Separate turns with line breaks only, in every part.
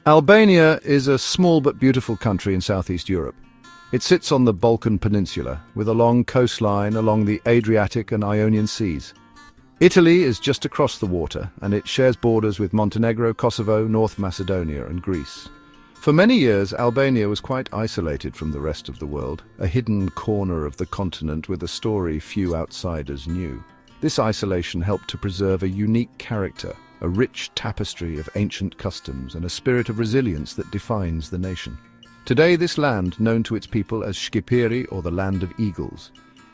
Albania is a small but beautiful country in southeast Europe. It sits on the Balkan Peninsula, with a long coastline along the Adriatic and Ionian Seas. Italy is just across the water, and it shares borders with Montenegro, Kosovo, North Macedonia and Greece. For many years, Albania was quite isolated from the rest of the world, a hidden corner of the continent with a story few outsiders knew. This isolation helped to preserve a unique character, a rich tapestry of ancient customs and a spirit of resilience that defines the nation. Today, this land, known to its people as Shqipëri, or the Land of Eagles,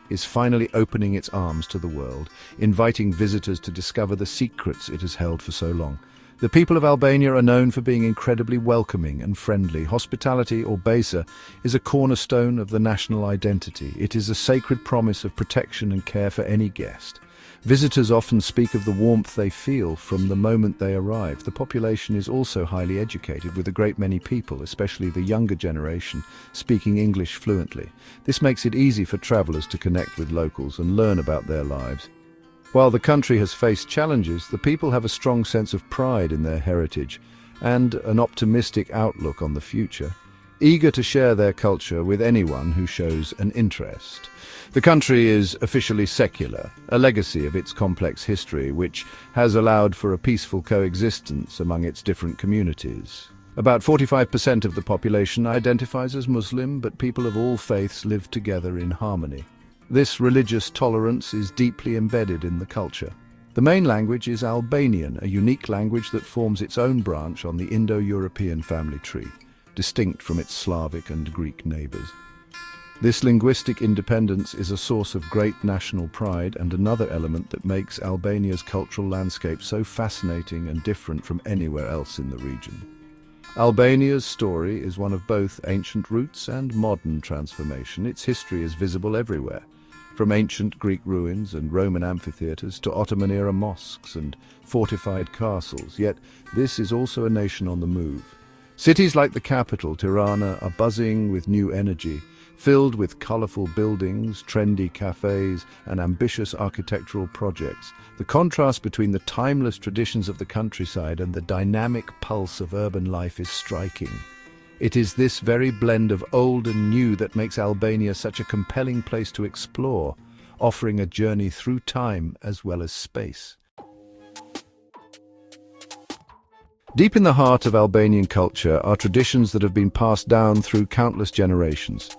is finally opening its arms to the world, inviting visitors to discover the secrets it has held for so long. The people of Albania are known for being incredibly welcoming and friendly. Hospitality, or besa, is a cornerstone of the national identity. It is a sacred promise of protection and care for any guest. Visitors often speak of the warmth they feel from the moment they arrive. The population is also highly educated, with a great many people, especially the younger generation, speaking English fluently. This makes it easy for travelers to connect with locals and learn about their lives. While the country has faced challenges, the people have a strong sense of pride in their heritage and an optimistic outlook on the future, eager to share their culture with anyone who shows an interest. The country is officially secular, a legacy of its complex history, which has allowed for a peaceful coexistence among its different communities. About 45% of the population identifies as Muslim, but people of all faiths live together in harmony. This religious tolerance is deeply embedded in the culture. The main language is Albanian, a unique language that forms its own branch on the Indo-European family tree, distinct from its Slavic and Greek neighbors. This linguistic independence is a source of great national pride and another element that makes Albania's cultural landscape so fascinating and different from anywhere else in the region. Albania's story is one of both ancient roots and modern transformation. Its history is visible everywhere, from ancient Greek ruins and Roman amphitheatres to Ottoman-era mosques and fortified castles. Yet this is also a nation on the move. Cities like the capital, Tirana, are buzzing with new energy, filled with colourful buildings, trendy cafes, and ambitious architectural projects. The contrast between the timeless traditions of the countryside and the dynamic pulse of urban life is striking. It is this very blend of old and new that makes Albania such a compelling place to explore, offering a journey through time as well as space. Deep in the heart of Albanian culture are traditions that have been passed down through countless generations.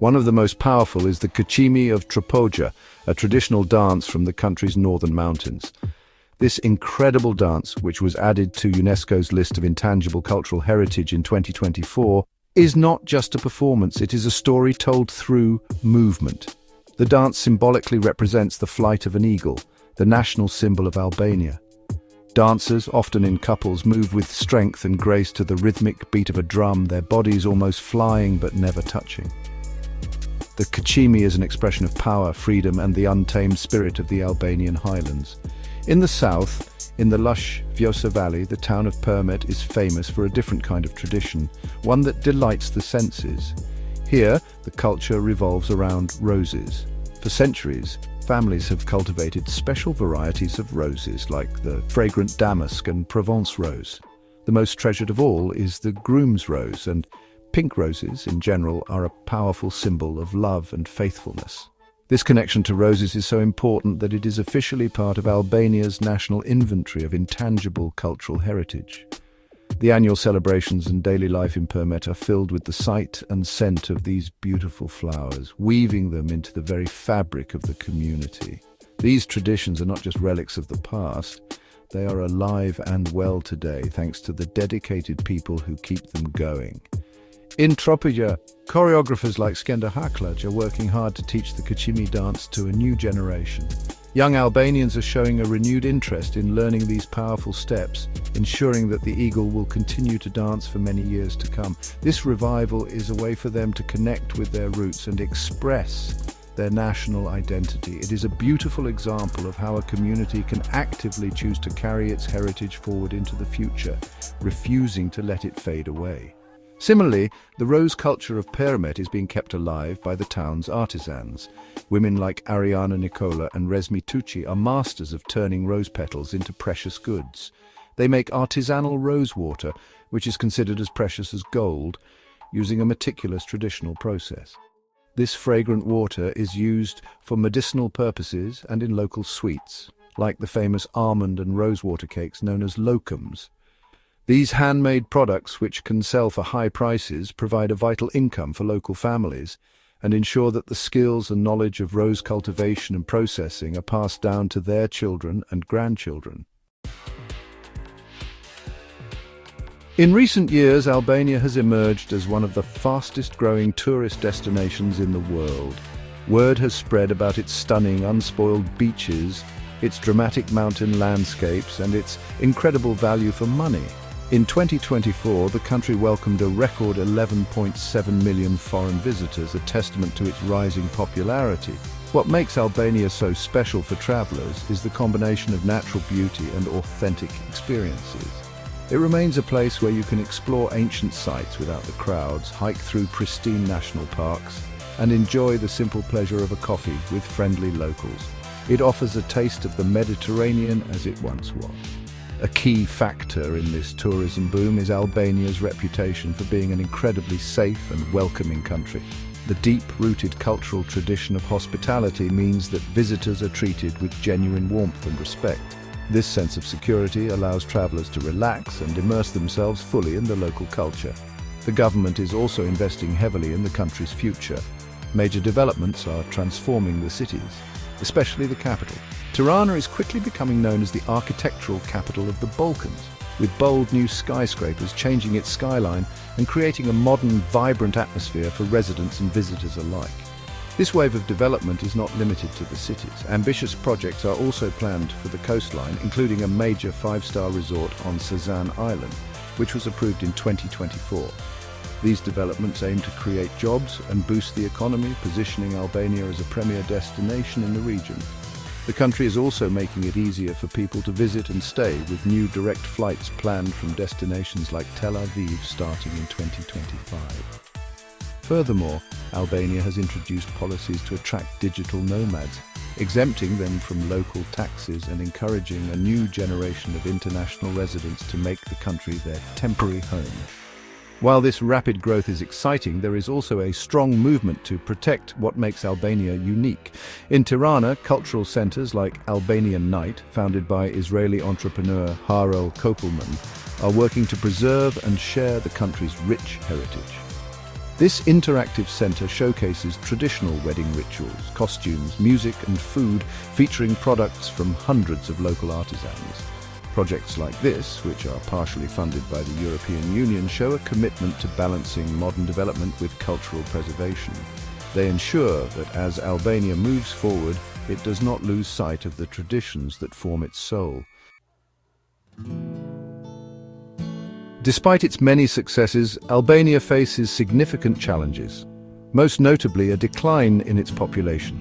One of the most powerful is the Kachimi of Tropoja, a traditional dance from the country's northern mountains. This incredible dance, which was added to UNESCO's list of intangible cultural heritage in 2024, is not just a performance, it is a story told through movement. The dance symbolically represents the flight of an eagle, the national symbol of Albania. Dancers, often in couples, move with strength and grace to the rhythmic beat of a drum, their bodies almost flying but never touching. The Kachimi is an expression of power, freedom, and the untamed spirit of the Albanian highlands. In the south, in the lush Vjosa Valley, the town of Permet is famous for a different kind of tradition, one that delights the senses. Here, the culture revolves around roses. For centuries, families have cultivated special varieties of roses, like the fragrant damask and Provence rose. The most treasured of all is the groom's rose, and pink roses, in general, are a powerful symbol of love and faithfulness. This connection to roses is so important that it is officially part of Albania's national inventory of intangible cultural heritage. The annual celebrations and daily life in Permet are filled with the sight and scent of these beautiful flowers, weaving them into the very fabric of the community. These traditions are not just relics of the past, they are alive and well today, thanks to the dedicated people who keep them going. In Tropoja, choreographers like Skender Haklaj are working hard to teach the Kachimi dance to a new generation. Young Albanians are showing a renewed interest in learning these powerful steps, ensuring that the eagle will continue to dance for many years to come. This revival is a way for them to connect with their roots and express their national identity. It is a beautiful example of how a community can actively choose to carry its heritage forward into the future, refusing to let it fade away. Similarly, the rose culture of Permet is being kept alive by the town's artisans. Women like Ariana Nicola and Resmi Tucci are masters of turning rose petals into precious goods. They make artisanal rose water, which is considered as precious as gold, using a meticulous traditional process. This fragrant water is used for medicinal purposes and in local sweets, like the famous almond and rosewater cakes known as lokums. These handmade products, which can sell for high prices, provide a vital income for local families and ensure that the skills and knowledge of rose cultivation and processing are passed down to their children and grandchildren. In recent years, Albania has emerged as one of the fastest-growing tourist destinations in the world. Word has spread about its stunning, unspoiled beaches, its dramatic mountain landscapes, and its incredible value for money. In 2024, the country welcomed a record 11.7 million foreign visitors, a testament to its rising popularity. What makes Albania so special for travelers is the combination of natural beauty and authentic experiences. It remains a place where you can explore ancient sites without the crowds, hike through pristine national parks, and enjoy the simple pleasure of a coffee with friendly locals. It offers a taste of the Mediterranean as it once was. A key factor in this tourism boom is Albania's reputation for being an incredibly safe and welcoming country. The deep-rooted cultural tradition of hospitality means that visitors are treated with genuine warmth and respect. This sense of security allows travelers to relax and immerse themselves fully in the local culture. The government is also investing heavily in the country's future. Major developments are transforming the cities, especially the capital. Tirana is quickly becoming known as the architectural capital of the Balkans, with bold new skyscrapers changing its skyline and creating a modern, vibrant atmosphere for residents and visitors alike. This wave of development is not limited to the cities. Ambitious projects are also planned for the coastline, including a major five-star resort on Sazan Island, which was approved in 2024. These developments aim to create jobs and boost the economy, positioning Albania as a premier destination in the region. The country is also making it easier for people to visit and stay, with new direct flights planned from destinations like Tel Aviv starting in 2025. Furthermore, Albania has introduced policies to attract digital nomads, exempting them from local taxes and encouraging a new generation of international residents to make the country their temporary home. While this rapid growth is exciting, there is also a strong movement to protect what makes Albania unique. In Tirana, cultural centers like Albanian Night, founded by Israeli entrepreneur Harel Kopelman, are working to preserve and share the country's rich heritage. This interactive center showcases traditional wedding rituals, costumes, music and food, featuring products from hundreds of local artisans. Projects like this, which are partially funded by the European Union, show a commitment to balancing modern development with cultural preservation. They ensure that as Albania moves forward, it does not lose sight of the traditions that form its soul. Despite its many successes, Albania faces significant challenges, most notably a decline in its population.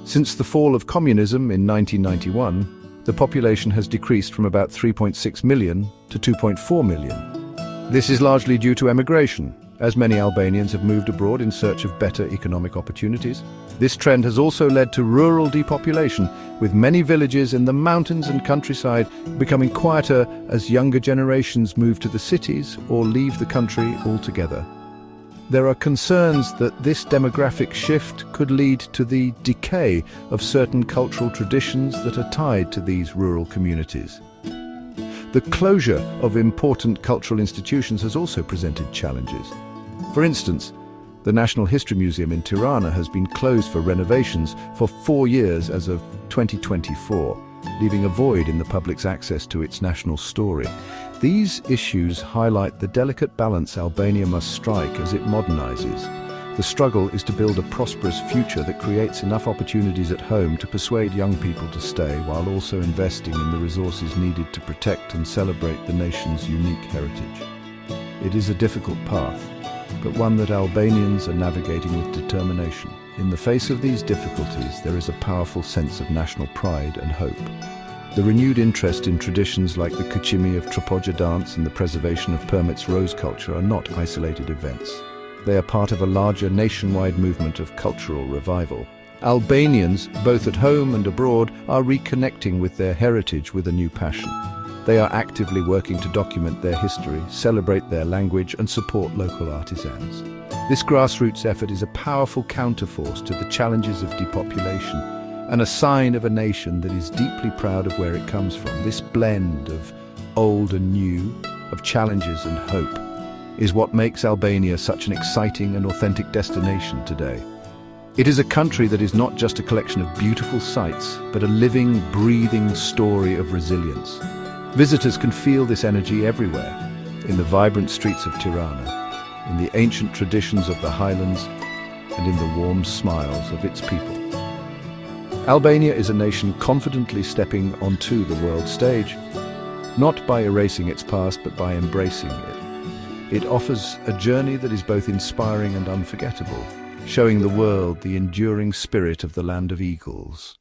Since the fall of communism in 1991, the population has decreased from about 3.6 million to 2.4 million. This is largely due to emigration, as many Albanians have moved abroad in search of better economic opportunities. This trend has also led to rural depopulation, with many villages in the mountains and countryside becoming quieter as younger generations move to the cities or leave the country altogether. There are concerns that this demographic shift could lead to the decay of certain cultural traditions that are tied to these rural communities. The closure of important cultural institutions has also presented challenges. For instance, the National History Museum in Tirana has been closed for renovations for 4 years as of 2024, leaving a void in the public's access to its national story. These issues highlight the delicate balance Albania must strike as it modernizes. The struggle is to build a prosperous future that creates enough opportunities at home to persuade young people to stay, while also investing in the resources needed to protect and celebrate the nation's unique heritage. It is a difficult path, but one that Albanians are navigating with determination. In the face of these difficulties, there is a powerful sense of national pride and hope. The renewed interest in traditions like the Kuchimi of Tropoja dance and the preservation of Permit's rose culture are not isolated events. They are part of a larger nationwide movement of cultural revival. Albanians, both at home and abroad, are reconnecting with their heritage with a new passion. They are actively working to document their history, celebrate their language, and support local artisans. This grassroots effort is a powerful counterforce to the challenges of depopulation and a sign of a nation that is deeply proud of where it comes from. This blend of old and new, of challenges and hope, is what makes Albania such an exciting and authentic destination today. It is a country that is not just a collection of beautiful sights, but a living, breathing story of resilience. Visitors can feel this energy everywhere, in the vibrant streets of Tirana, in the ancient traditions of the highlands, and in the warm smiles of its people. Albania is a nation confidently stepping onto the world stage, not by erasing its past, but by embracing it. It offers a journey that is both inspiring and unforgettable, showing the world the enduring spirit of the land of eagles.